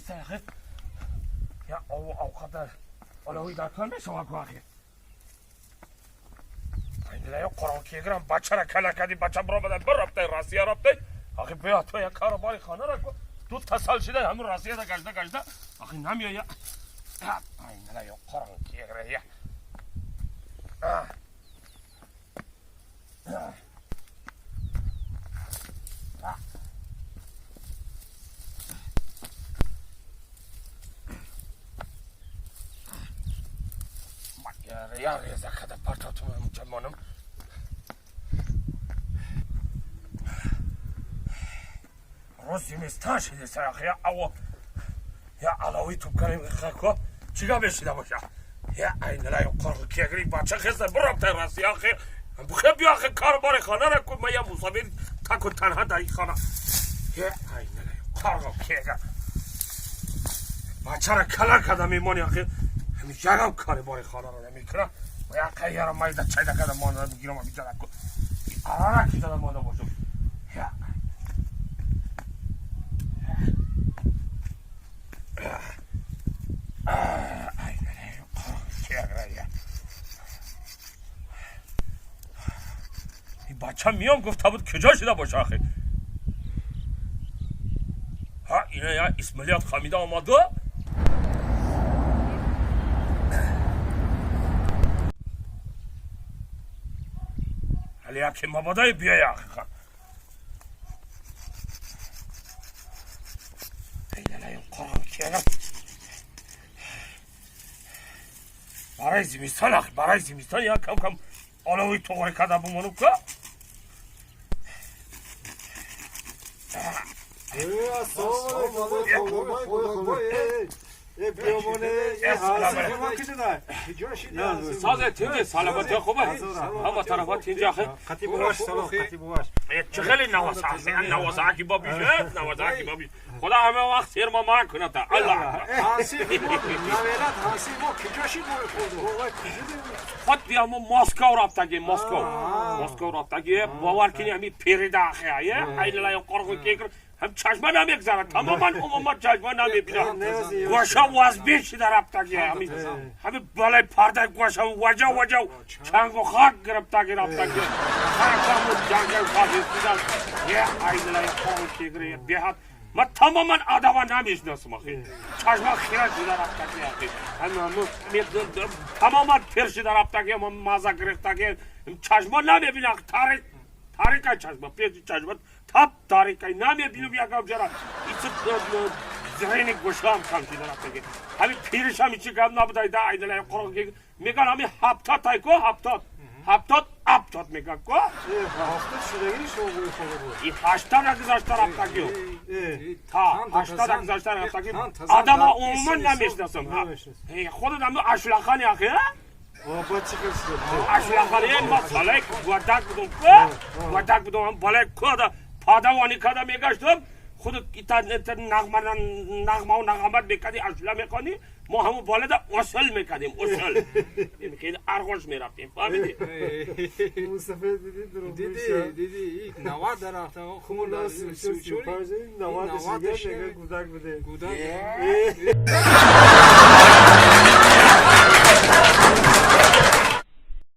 نیست آخه یا اوقات الهی در کار میشم آخه اینجا یا قرآن کی گرم بچه را کلا کردی بچه برو بده بر رفته راستی رفته آخه بیا تو یا کار باری خانه را کن تو تصال شده همون راستی دا گشته آخه نمیای یا اینجا یا قرآن کی گره یا یا ریزه کده پرتاتون جمانم روز زمستان شده سراخ یا او یا علاوی توب کنیم خاکو چیگاه بشیده باشه یا این لای قرق کیگری بچه خیسته برم تا راستی آخه بخیر بیا آخه کار بار خانه را کن من یا مصابر تک و تنها در این خانه یا این لای قرق کیگر بچه را کلا کده میمانی آخه همین جگم کار بار خانه را نمیکنم و یا قیارم مایده چایده کده مانده بگیرم همین جده کن آرانه که جده مانده باشم یا این بچه میام گفته بود کجا شده باشه آخه ها اینه یا اسمالیات خمیده آمده ولی یکی مبادای بیایی آخه خان اینه این قرآن کیگم برای زمستان آخه برای زمستان یا کم کم آلوی توغری کده بمانو که سازه تینجه سلامتی خوبه همه طرفات تینجه آخه خطی بواش سلام خطی بواش چه خیلی نوازه آخه نوازه اکی بابیشه نوازه اکی بابیشه خدا همه وقت سیر ما من کنه تا الله هانسی ما نویلت هانسی ما کجاشی بوی خود بیامو مسکو رابطگی مسکو رابطگی باور کنی همی پیریده آخه ایلی لای قرقو که هم چشمه نمیگذاره تماما عموما چشمه نمیبینه گوشه وزبین شده رابطگی همین بالای پرده گوشه وجه چنگ و خاک گرفتگی رابطگی خاک همون جنگل خواهی سیدن ایلی لای قرقو که گره بیهد من تماما آدم نمیشناسم آخه چشمه خیره شده رابطگی آخه تماما پیر شده رابطگی من مازه گرفتگی چشمه نمیبینه تاریکای چشمه پیش چشمه تب تاریکای نمیبینم یکم جرا ایسه ذهنی گوشه هم کم شده رابطگی همین پیرش همی چی کم نبوده ده ایدلای قرآن که میگن همین هفتاد تای که هفتاد میگن که هفتاد شدگی شما بوی خوبه بود این 80 گذاشته رابطگی تا 80 گذاشته رابطگی آدم ها عموما نمیشناسم خودت هم اشلاخانی آخه اشلاخانی ما ساله گردک بودم هم بالای کده پادوانی کده میگشتم خودت ایتا نغمه و نغمت میکدی اشلا میکنی ما همون بالا دا اصل میکدیم اصل خیلی ارغوش میرفتیم فهمیدی؟ مصطفی دیدی نواد در رفته خمون در سوچوری نوادش دیگه گودک بوده